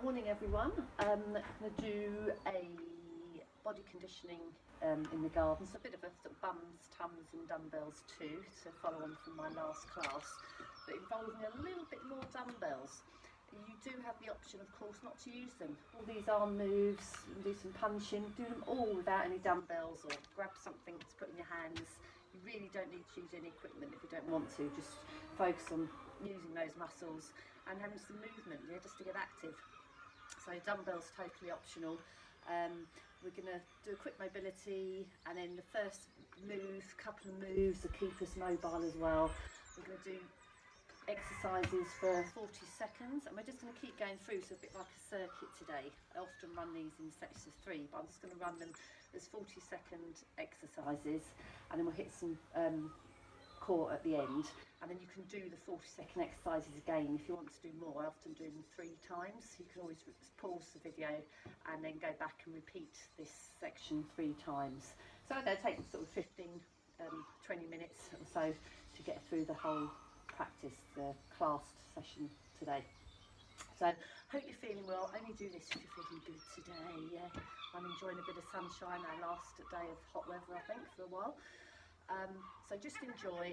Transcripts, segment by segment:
Morning everyone. I'm going to do a body conditioning in the garden, so a bit of a sort of bums, tums and dumbbells too, to follow on from my last class, but involving a little bit more dumbbells. You do have the option, of course, not to use them. All these arm moves, do some punching, do them all without any dumbbells, or grab something to put in your hands. You really don't need to use any equipment if you don't want to. Just focus on using those muscles and having some movement, just to get active. So dumbbells totally optional. We're going to do a quick mobility, and then the first move, couple of moves to keep us mobile as well. We're going to do exercises for 40 seconds, and we're just going to keep going through, so a bit like a circuit today. I often run these in sets of 3, but I'm just going to run them as 40-second exercises, and then we'll hit some core at the end, and then you can do the 40-second exercises again if you want to do more. I often do them 3 times. You can always pause the video and then go back and repeat this section 3 times. So I'm going to take sort of 15, 20 minutes or so to get through the whole practice, the classed session today. So hope you're feeling well. Only do this if you're feeling good today. Yeah, I'm enjoying a bit of sunshine. Our last day of hot weather, I think, for a while. So just enjoy.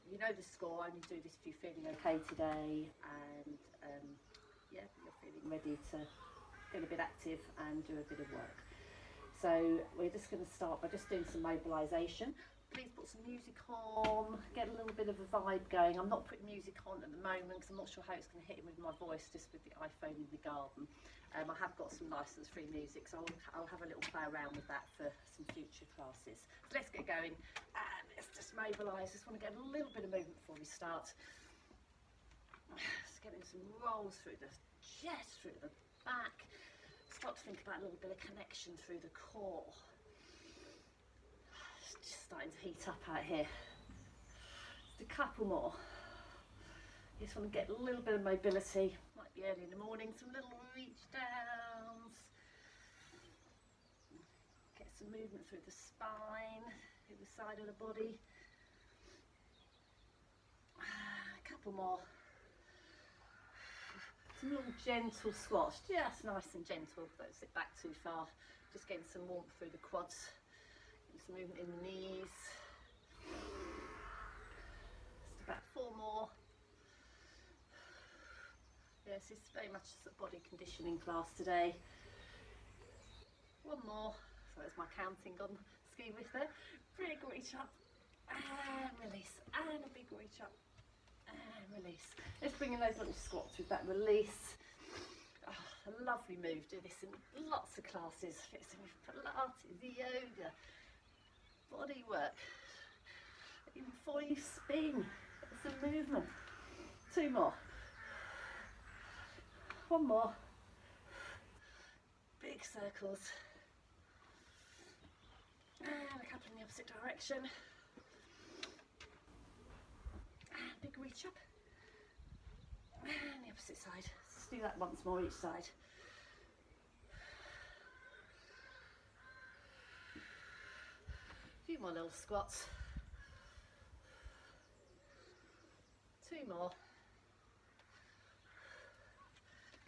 You know the score. Only do this if you're feeling okay today, and yeah, you're feeling ready to get a bit active and do a bit of work. So we're just going to start by just doing some mobilisation. Please put some music on, get a little bit of a vibe going. I'm not putting music on at the moment because I'm not sure how it's going to hit in with my voice, just with the iPhone in the garden. I have got some license-free music, so I'll have a little play around with that for some future classes. So let's get going, and let's just mobilise. Just want to get a little bit of movement before we start. Just getting some rolls through the chest, through the back. Start to think about a little bit of connection through the core. It's just starting to heat up out here. Just a couple more. You just want to get a little bit of mobility. Might be early in the morning, some little reach downs. Get some movement through the spine, through the side of the body. A couple more. Some little gentle squats, just nice and gentle, don't sit back too far. Just getting some warmth through the quads, getting some movement in the knees. Just about 4 more. Yes, it's very much a body conditioning class today. 1 more. So there's my counting on ski lift there. Big reach up and release, and a big reach up and release. Let's bring in those little squats with that release. Oh, a lovely move. Do this in lots of classes. Fits in with Pilates, yoga, body work. Even before you spin, get some movement. 2 more. 1 more. Big circles. And a couple in the opposite direction. And big reach up. And the opposite side. Let's do that once more each side. A few more little squats. 2 more.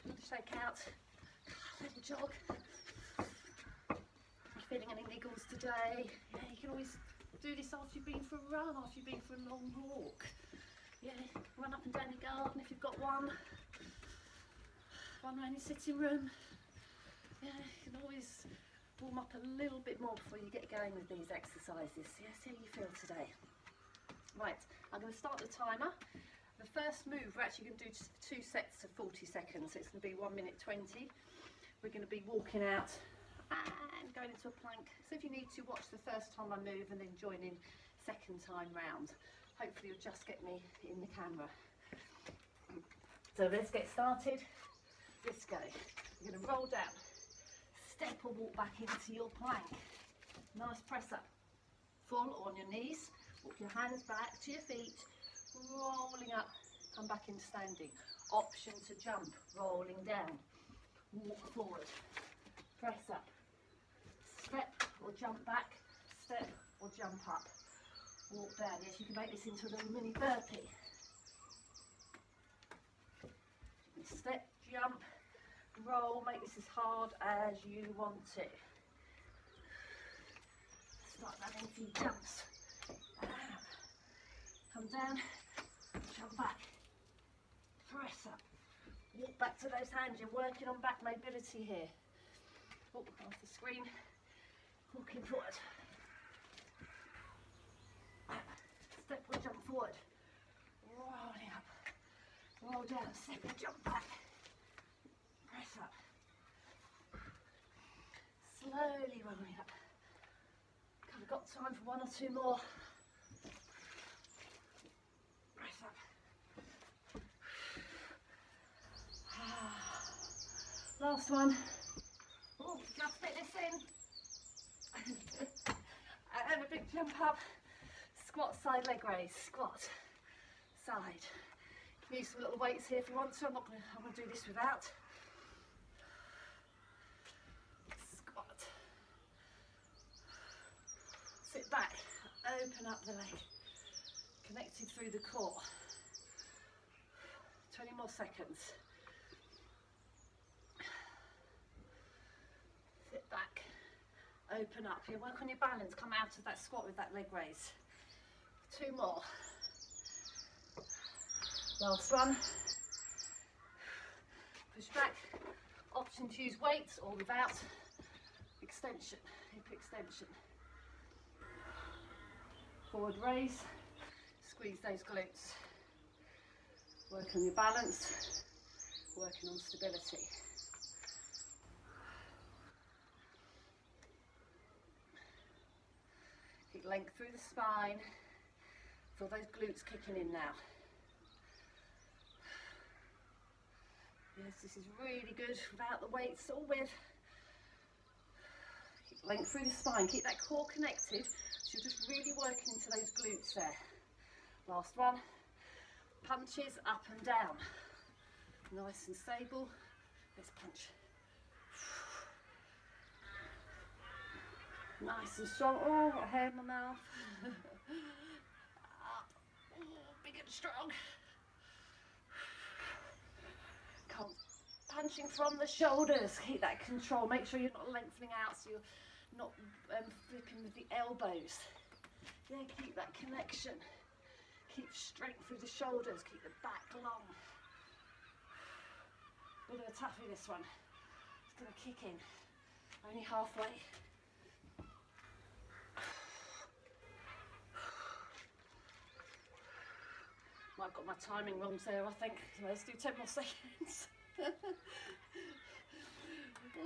Little shake out. Little jog. Feeling any niggles today? Yeah, you can always do this after you've been for a run, after you've been for a long walk. Yeah, run up and down your garden if you've got one. Run around your sitting room. Yeah, you can always warm up a little bit more before you get going with these exercises. Yeah, see how you feel today. Right, I'm going to start the timer. The first move we're actually going to do just 2 sets of 40 seconds. So it's going to be 1 minute 20. We're going to be walking out and going into a plank. So if you need to, watch the first time I move and then join in second time round. Hopefully you'll just get me in the camera. So let's get started. Let's go. You're going to roll down, step or walk back into your plank. Nice press up. Full on your knees. Walk your hands back to your feet. Rolling up. Come back into standing. Option to jump. Rolling down. Walk forward. Press up. Step or jump back, step or jump up. Walk down. Yes, you can make this into a little mini burpee. Step, jump. jump, roll, make this as hard as you want to. Start running a few jumps. Come down, jump back, press up, walk back to those hands. You're working on back mobility here. Oh, off the screen, walking forward. Step or jump forward, rolling up, roll down, step or jump back, press up, slowly rolling up. We've got time for one or two more. Press up. Last one. Oh, just fit this in. And a big jump up. Squat, side leg raise. Squat, side. You can use some little weights here if you want to. I'm going to do this without. Squat. Sit back. Open up the leg. Connected through the core. 20 more seconds. Sit back. Open up. You work on your balance. Come out of that squat with that leg raise. 2 more. Last one. Push back. Option to use weights or without. Extension. Hip extension. Forward raise. Squeeze those glutes. Work on your balance. Working on stability. Keep length through the spine. Feel those glutes kicking in now. Yes, this is really good without the weights or with. Keep length through the spine. Keep that core connected. So you're just really working into those glutes there. Last one. Punches up and down. Nice and stable. Let's punch. Nice and strong. Oh, got hair in my mouth. Up. Oh, big and strong. Come. Punching from the shoulders. Keep that control. Make sure you're not lengthening out so you're not flipping with the elbows. Yeah, keep that connection. Keep strength through the shoulders. Keep the back long. Bit of a toughie this one. It's going to kick in. Only halfway. Might have got my timing wrong there, I think. So let's do 10 more seconds.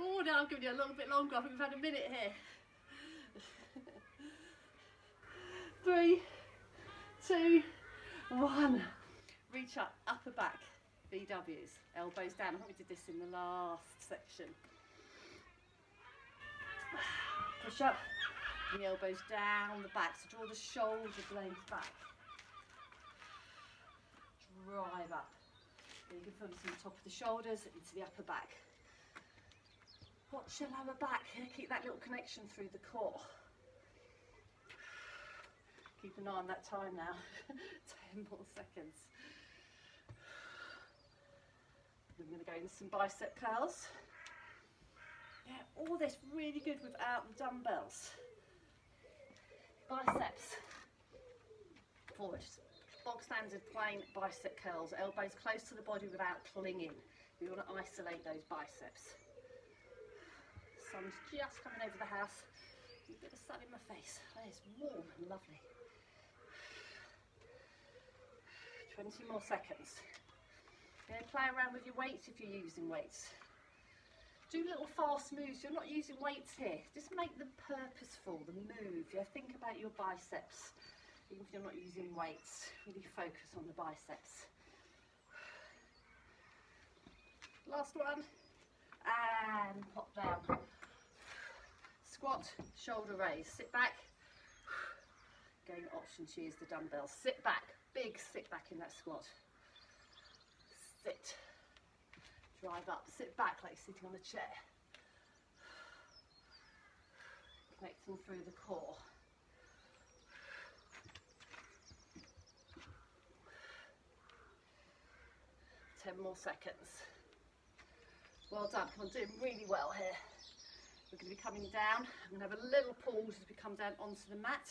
Oh, now I'm giving you a little bit longer. I think we've had a minute here. 3, 2, 1. Reach up, upper back, VWs, elbows down. I think we did this in the last section. Push up, and the elbows down the back. So draw the shoulder blades back. Drive up. Then you can focus on the top of the shoulders into the upper back. Watch your lower back. Keep that little connection through the core. Keep an eye on that time now. 10 more seconds. We're going to go into some bicep curls. Yeah, all this really good without the dumbbells. Biceps. Forward. Bog standard plain bicep curls. Elbows close to the body without clinging. We want to isolate those biceps. Sun's just coming over the house. A bit of sun in my face. Oh, it's warm and lovely. 20 more seconds. You're going to play around with your weights if you're using weights. Do little fast moves. You're not using weights here. Just make them purposeful, the move. Yeah, think about your biceps. Even if you're not using weights, really focus on the biceps. Last one. And pop down. Squat, shoulder raise. Sit back. Again, option to use the dumbbells. Sit back. Big sit back in that squat. Sit. Drive up. Sit back like sitting on a chair. Connecting through the core. Ten more seconds. Well done, come on, doing really well here. We're going to be coming down. I'm going to have a little pause as we come down onto the mat.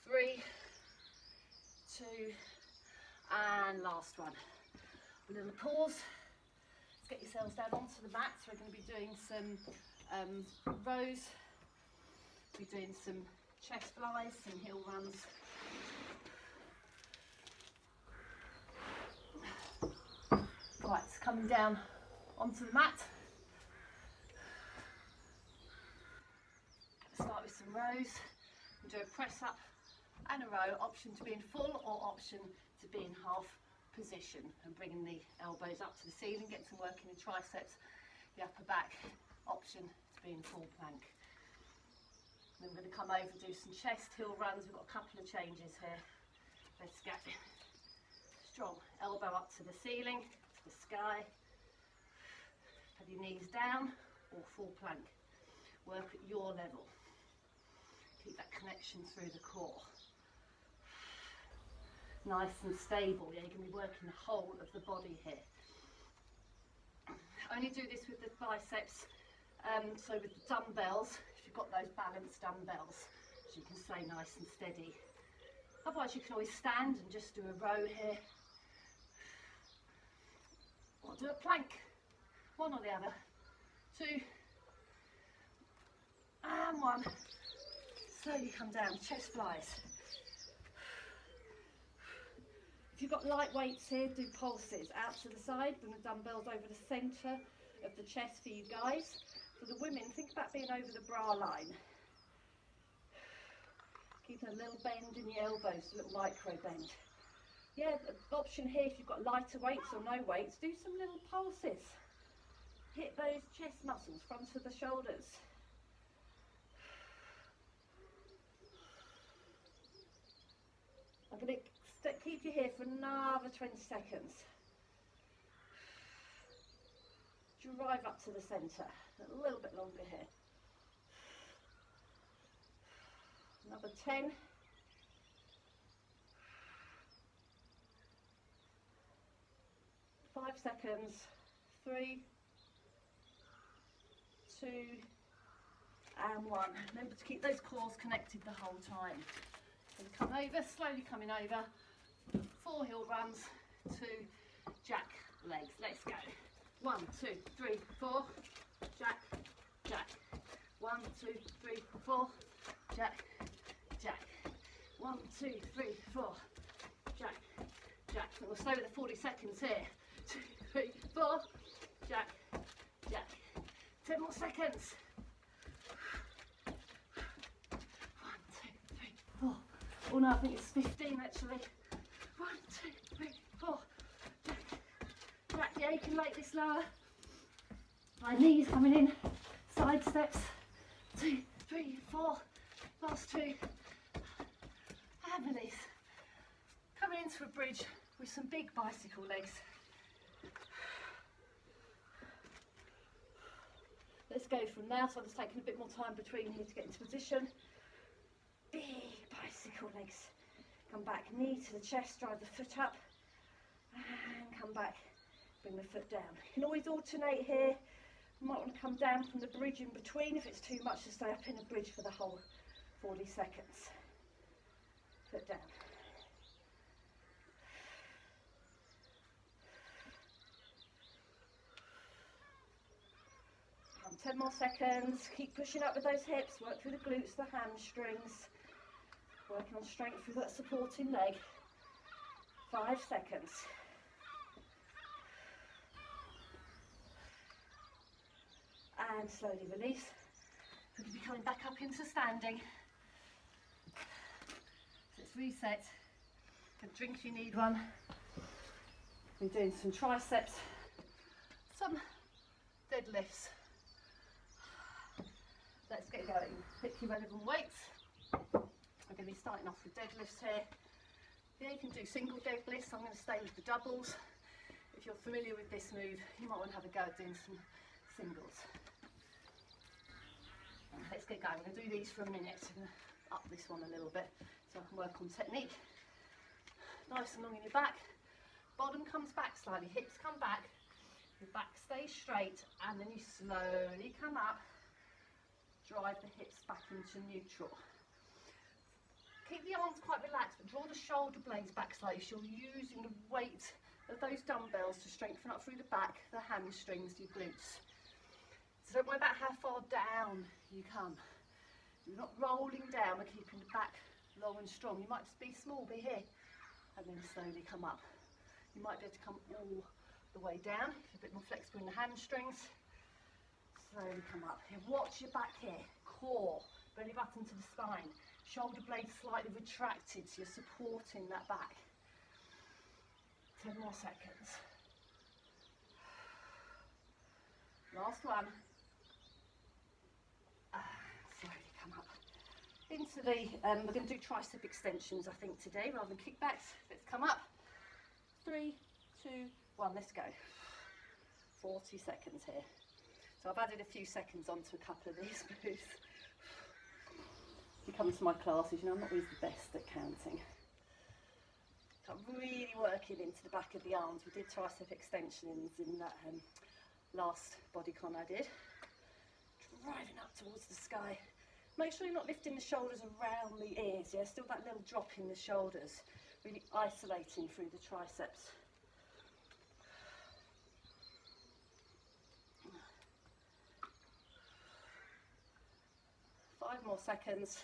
3, 2, and last one. A little pause. Let's get yourselves down onto the mat. So we're going to be doing some rows. We're doing some chest flies, some hill runs. Right, so coming down onto the mat. Start with some rows. We'll do a press up and a row, option to be in full or option to be in half position, and bringing the elbows up to the ceiling, get some work in the triceps, the upper back, option to be in full plank. Then we're going to come over and do some chest hill runs. We've got a couple of changes here. Let's get strong, elbow up to the ceiling, to the sky. Have your knees down or full plank. Work at your level. Keep that connection through the core. Nice and stable. Yeah, you're going to be working the whole of the body here. Only do this with the biceps, so with the dumbbells, if you've got those balanced dumbbells, so you can stay nice and steady. Otherwise you can always stand and just do a row here. Or do a plank, one or the other. 2, and 1. Slowly come down, chest flies. If you've got light weights here, do pulses out to the side, bring the dumbbells over the centre of the chest for you guys. For the women, think about being over the bra line. Keeping a little bend in the elbows, a little micro bend. Yeah, the option here, if you've got lighter weights or no weights, do some little pulses. Hit those chest muscles, front of the shoulders. I'm going to keep you here for another 20 seconds. Drive up to the centre, a little bit longer here. Another 10. 5 seconds. 3, 2, and 1. Remember to keep those cores connected the whole time. And come over, slowly coming over. 4 hill runs, 2 jack legs. Let's go. 1, 2, 3, 4. Jack, jack. 1, 2, 3, 4. Jack, jack. 1, 2, 3, 4. Jack, jack. And we'll stay with the 40 seconds here. 2, 3, 4. Jack, jack. 10 more seconds. 1, 2, 3, 4. Oh no, I think it's 15 actually. 1, 2, 3, 4. Jack, jack. Yeah, you can make this lower. My knees coming in. Side steps. 2, 3, 4. Last 2. And release. Coming into a bridge with some big bicycle legs. Let's go from now. So I'm just taking a bit more time between here to get into position. Big bicycle legs. Come back, knee to the chest, drive the foot up. And come back, bring the foot down. You can always alternate here. You might want to come down from the bridge in between if it's too much to stay up in a bridge for the whole 40 seconds. Foot down. 10 more seconds. Keep pushing up with those hips. Work through the glutes, the hamstrings. Working on strength through that supporting leg. 5 seconds. And slowly release. We're going to be coming back up into standing. So let's reset. Get a drink if you need one. We're doing some triceps, some deadlifts. Let's get going. Pick your relevant weights. We're going to be starting off with deadlifts here. Yeah, you can do single deadlifts. I'm going to stay with the doubles. If you're familiar with this move, you might want to have a go at doing some singles. Let's get going. We're going to do these for a minute. I'm going to up this one a little bit so I can work on technique. Nice and long in your back. Bottom comes back slightly. Hips come back. Your back stay straight, and then you slowly come up, drive the hips back into neutral. Keep the arms quite relaxed, but draw the shoulder blades back slightly so you're using the weight of those dumbbells to strengthen up through the back, the hamstrings, your glutes. So don't worry about how far down you come. You're not rolling down, we're keeping the back long and strong. You might just be small, be here, and then slowly come up. You might be able to come all the way down, if you're a bit more flexible in the hamstrings. Slowly come up. Here, watch your back here, core, belly button to the spine. Shoulder blades slightly retracted, so you're supporting that back. 10 more seconds. Last one. Slowly come up. Into the, we're going to do tricep extensions, I think, today, rather than kickbacks. Let's come up. 3, 2, 1, let's go. 40 seconds here. So I've added a few seconds onto a couple of these moves. If you come to my classes, you know I'm not always the best at counting. So I'm really working into the back of the arms. We did tricep extensions in that last bodycon I did. Driving up towards the sky. Make sure you're not lifting the shoulders around the ears, yeah? Still that little drop in the shoulders. Really isolating through the triceps. Five more seconds.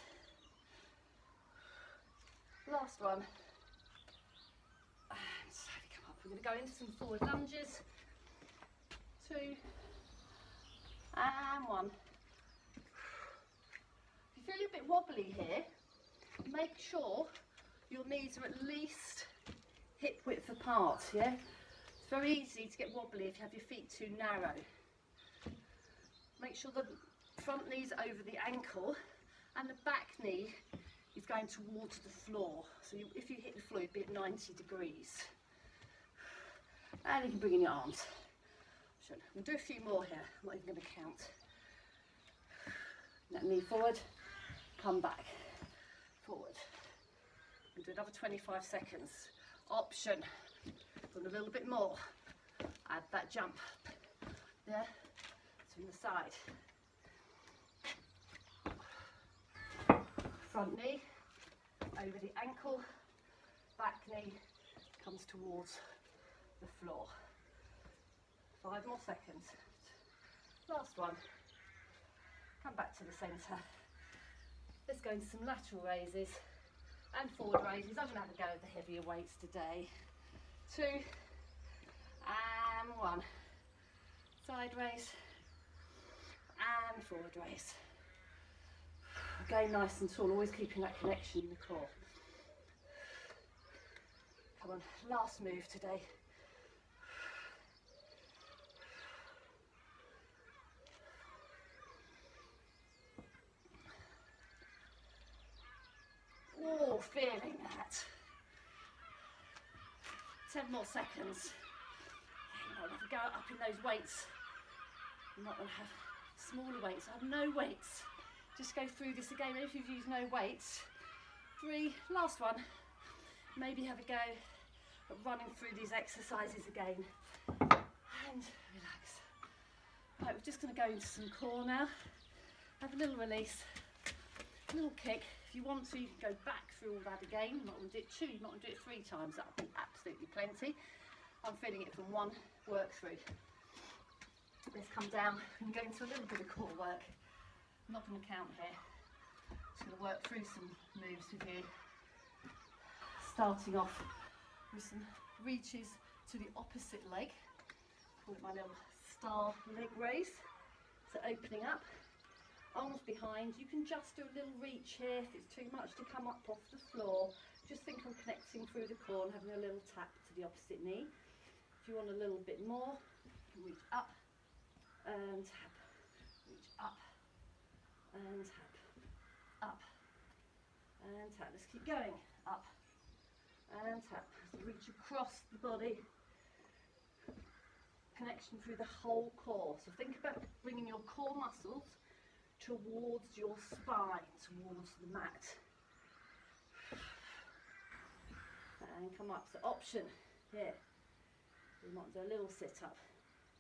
Last one. And slowly come up. We're going to go into some forward lunges. 2 and 1. If you feel a bit wobbly here, make sure your knees are at least hip width apart, yeah? It's very easy to get wobbly if you have your feet too narrow. Make sure the front knee's over the ankle and the back knee is going towards the floor. So if you hit the floor, you'd be at 90 degrees. And you can bring in your arms. We'll do a few more here. I'm not even going to count. That knee forward, come back, forward. We'll do another 25 seconds. Option. Done a little bit more. Add that jump. There. From the side. Front knee over the ankle, back knee comes towards the floor. 5 more seconds. Last one. Come back to the centre. Let's go into some lateral raises and forward raises. I'm going to have a go at the heavier weights today. 2 and 1. Side raise and forward raise. Again, nice and tall, always keeping that connection in the core. Come on, last move today. Oh, feeling that. 10 more seconds. You might have to go up in those weights. You might want to have smaller weights. I have no weights. Just go through this again. If you've used no weights. 3, last one. Maybe have a go at running through these exercises again. And relax. Right, we're just going to go into some core now. Have a little release. A little kick. If you want to, you can go back through all that again. I'm not going to do it 2, you're not going to do it 3 times. That would be absolutely plenty. I'm feeling it from 1 work through. Let's come down and go into a little bit of core work. I'm not going to count here. Just going to work through some moves with you. Starting off with some reaches to the opposite leg. Call it my little star leg raise. So opening up. Arms behind, you can just do a little reach here if it's too much to come up off the floor. Just think I'm connecting through the core and having a little tap to the opposite knee. If you want a little bit more, reach up and tap, reach up and tap, up and tap. Let's keep going, up and tap. Reach across the body, connection through the whole core. So think about bringing your core muscles towards your spine, towards the mat. And come up. So option here. We might do a little sit up.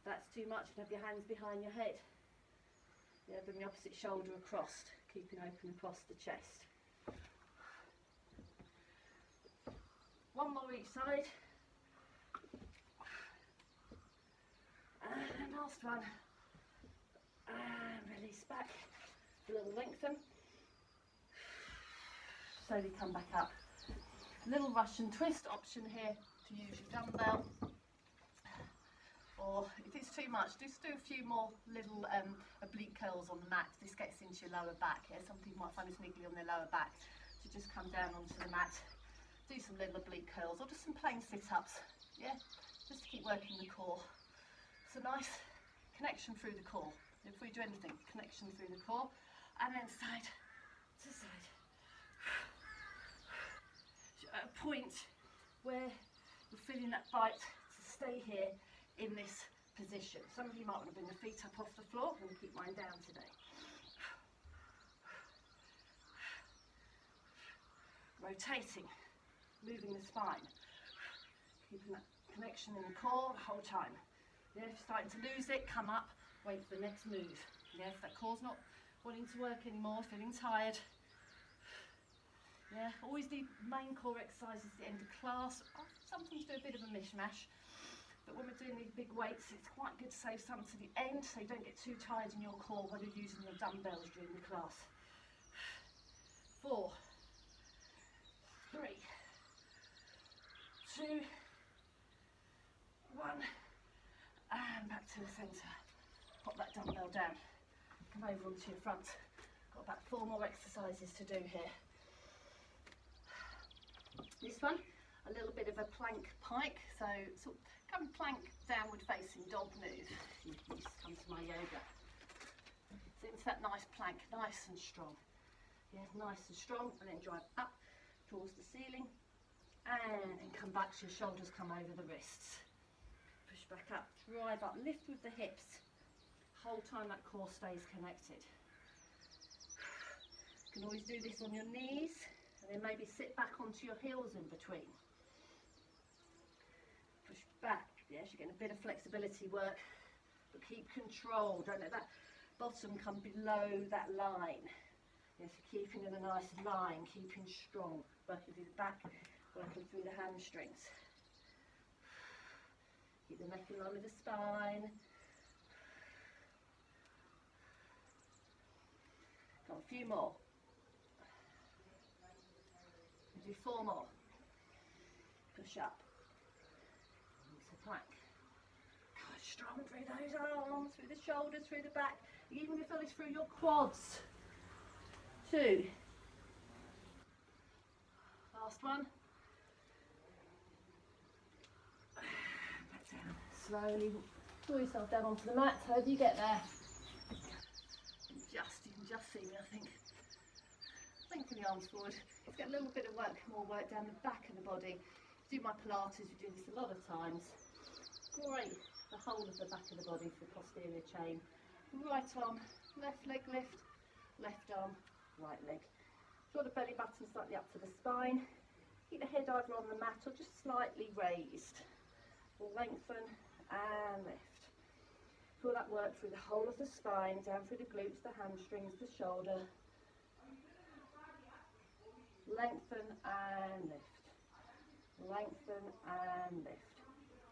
If that's too much, you can have your hands behind your head. Yeah, bring the opposite shoulder across, keeping open across the chest. One more each side. And last one. And release back. A little lengthen. Slowly come back up. Little Russian twist option here to use your dumbbell. Or if it's too much, just do a few more little oblique curls on the mat. This gets into your lower back. Yeah? Some people might find it's niggly on their lower back. So just come down onto the mat, do some little oblique curls or just some plain sit-ups. Yeah, just to keep working the core. So nice connection through the core. If we do anything, connection through the core, and then side to side. At a point where you're feeling that bite to stay here in this position. Some of you might want to bring the feet up off the floor. I'm going to keep mine down today. Rotating, moving the spine, keeping that connection in the core the whole time. Yeah, if you're starting to lose it, come up, wait for the next move. Yeah, if that core's not wanting to work anymore, feeling tired. Yeah, always do main core exercises at the end of class. Sometimes do a bit of a mishmash. But when we're doing these big weights, it's quite good to save some to the end so you don't get too tired in your core when you're using your dumbbells during the class. 4, 3, 2, 1, and back to the centre. Pop that dumbbell down. Come over onto your front. Got about 4 more exercises to do here. This one, a little bit of a plank pike, so sort of come plank downward facing dog move. You can just come to my yoga. So into that nice plank, nice and strong. Yeah, nice and strong, and then drive up towards the ceiling, and then come back so your shoulders come over the wrists. Push back up, drive up, lift with the hips. Whole time that core stays connected. You can always do this on your knees. And then maybe sit back onto your heels in between. Push back. Yes, you're getting a bit of flexibility work, but keep control. Don't let that bottom come below that line. Yes, you're keeping in a nice line, keeping strong. Working through the back, working through the hamstrings. Keep the neck in line with the spine. Got a few more. Do 4 more. Push up. Into plank. God, strong through those arms, through the shoulders, through the back. You're even going to feel this through your quads. 2. Last one. Back down. Slowly pull yourself down onto the mat. How do you get there? You can just see me, I think. Lengthen the arms forward. Let's get a little bit of work, more work down the back of the body. Do my Pilates, we do this a lot of times. Great, the whole of the back of the body for the posterior chain. Right arm, left leg lift, left arm, right leg. Draw the belly button slightly up to the spine. Keep the head either on the mat or just slightly raised. Lengthen and lift. Feel that work through the whole of the spine, down through the glutes, the hamstrings, the shoulder. Lengthen and lift. Lengthen and lift.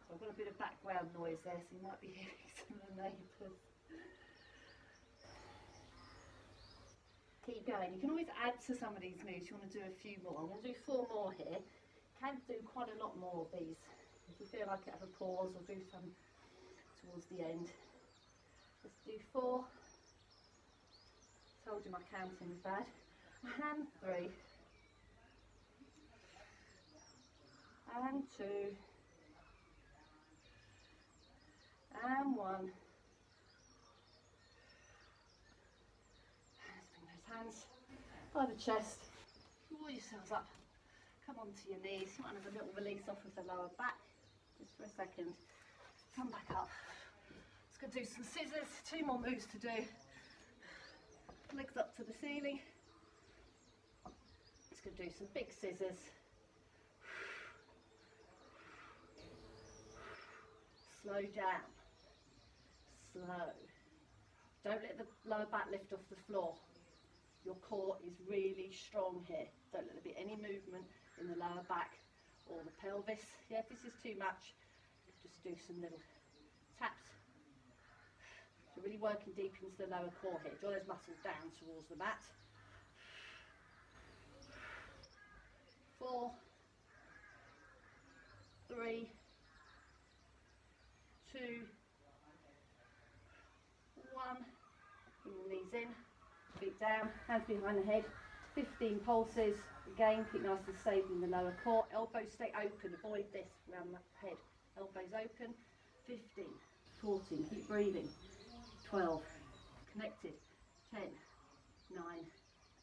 So I've got a bit of background noise there, so you might be hearing some of the neighbours. Keep going. You can always add to some of these moves. You want to do a few more. I'm going to do 4 more here. You can do quite a lot more of these. If you feel like it, have a pause or do some towards the end. Let's do 4. Told you my counting's bad. And 3. And 2. And 1. Let's bring those hands by the chest. Draw yourselves up. Come onto your knees. You might have a little release off of the lower back. Just for a second. Come back up. Let's go do some scissors. 2 more moves to do. Legs up to the ceiling. Let's go do some big scissors. Slow down. slow. Don't let the lower back lift off the floor. Your core is really strong here. Don't let there be any movement in the lower back or the pelvis. Yeah, if this is too much, just do some little taps. So really working deep into the lower core here. Draw those muscles down towards the mat. 4, 3, 2, 1. Bring the knees in, feet down, hands behind the head. 15 pulses. Again, keep nice and stable in the lower core. Elbows stay open. Avoid this around the head. Elbows open. 15, 14. Keep breathing. 12. Connected. 10, 9,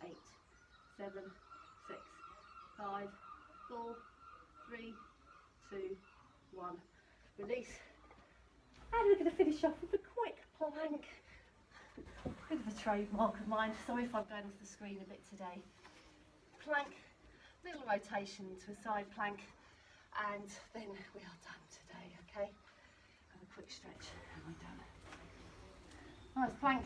8, 7, 6, 5, 4, 3, 2, 1. Release. And we're going to finish off with a quick plank. Bit of a trademark of mine. Sorry if I'm going off the screen a bit today. Plank, little rotation to a side plank, and then we are done today, okay? Have a quick stretch and we're done. Nice plank.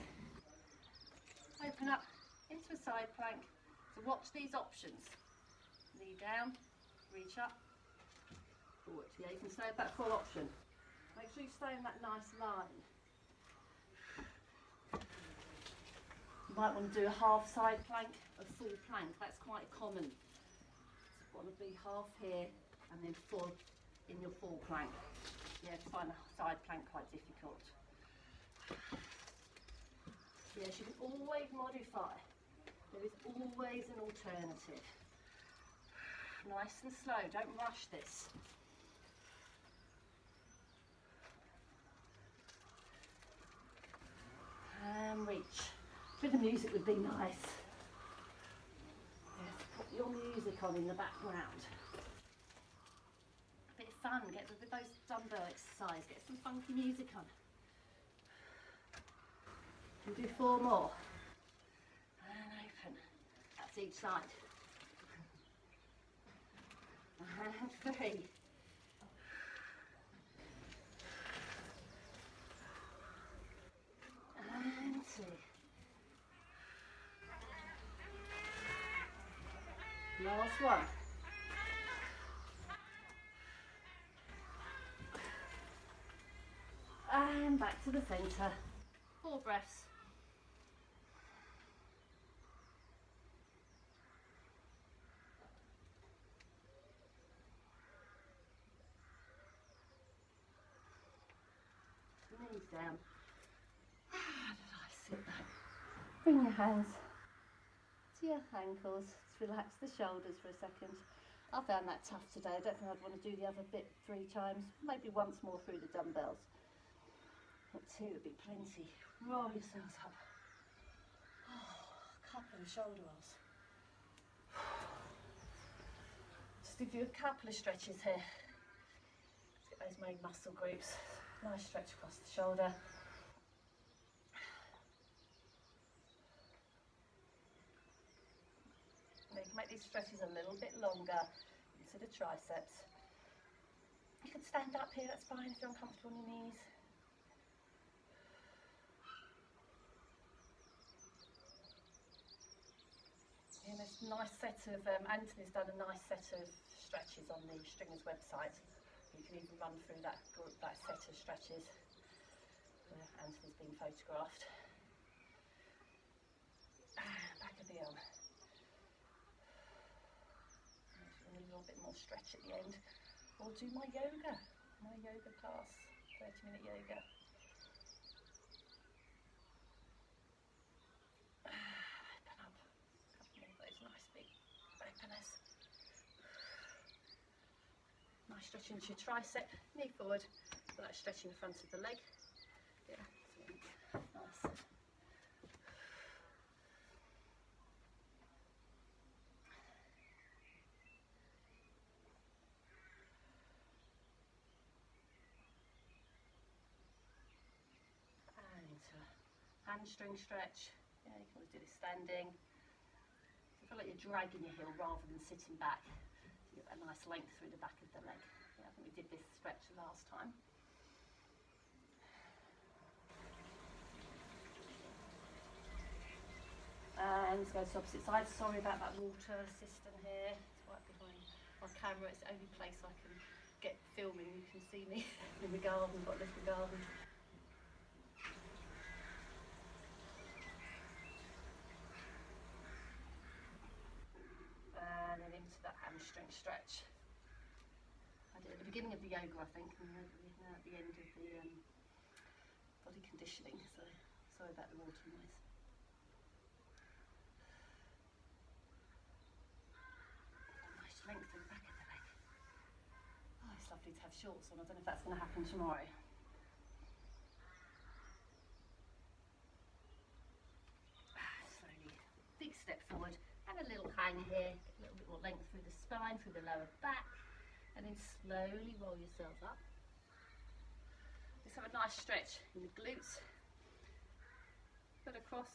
Open up into a side plank. So watch these options. Knee down, reach up, forward. Yeah, you can stay with that full option. Make sure you stay in that nice line. You might want to do a half side plank, a full plank. That's quite common. So you want to be half here and then full in your full plank. Yeah, I find a side plank quite difficult. Yes, you can always modify. There is always an alternative. Nice and slow, don't rush this. And reach. A bit of music would be nice. Yes, put your music on in the background. A bit of fun, get with those dumbbell exercise, get some funky music on. We'll do 4 more. And open. That's each side. And 3. And 2. Last one. And back to the centre. 4 breaths. Knees down. Did I sit back? Bring your hands to your ankles. Just relax the shoulders for a second. I found that tough today. I don't think I'd want to do the other bit 3 times. Maybe once more through the dumbbells. But 2 would be plenty. Roll yourselves up. A couple of shoulder rolls. Just give you a couple of stretches here. Let's get those main muscle groups. Nice stretch across the shoulder. Now you can make these stretches a little bit longer into the triceps. You can stand up here, that's fine if you're uncomfortable on your knees. And there's a nice set of, Anthony's done a nice set of stretches on the Stringers website. You can even run through that set of stretches where Anthony's been photographed. Back of the arm. A little bit more stretch at the end. Or do my yoga class, 30-minute yoga. Open up. A couple more of those nice big openers. Nice stretch into your tricep, knee forward, so that's stretching the front of the leg. Yeah, nice. And into a hamstring stretch. Yeah, you can always do this standing. So feel like you're dragging your heel rather than sitting back. You get that nice length through the back of the leg. Yeah, I think we did this stretch last time. hands, go to opposite sides. Sorry about that water cistern here. It's right behind my camera. It's the only place I can get filming. You can see me in the garden. I've got a little garden. And then into that hamstring stretch. I did at the beginning of the yoga, I think, and now at the end of the body conditioning. So sorry about the water noise. Nice length in the back of the leg. Oh, it's lovely to have shorts on. I don't know if that's going to happen tomorrow. Slowly, big step forward and a little hang here. Get a little bit more length through the spine, through the lower back, and then slowly roll yourself up. Let's have a nice stretch in the glutes. Put across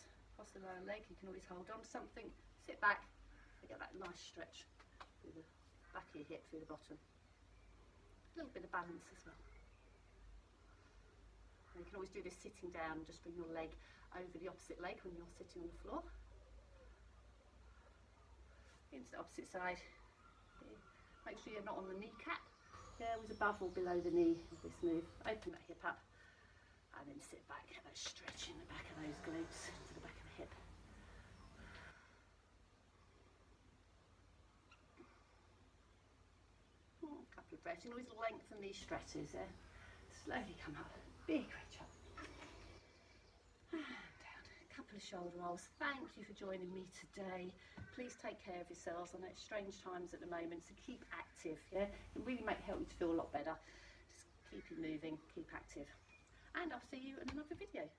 the lower leg. You can always hold on to something. Sit back and get that nice stretch through the back of your hip, through the bottom. A little bit of balance as well. And you can always do this sitting down. Just bring your leg over the opposite leg when you're sitting on the floor. Into the opposite side. Make sure you're not on the kneecap. Yeah, it was above or below the knee with this move. Open that hip up and then sit back. Get that stretch in the back of those glutes to the back of the hip. A couple of breaths. You can always lengthen these stretches there. Slowly come up. Big reach up. And down. A couple of shoulder rolls. Thank you for joining me today. Please take care of yourselves. I know it's strange times at the moment, so keep active. Yeah, it really help you to feel a lot better. Just keep you moving, keep active, and I'll see you in another video.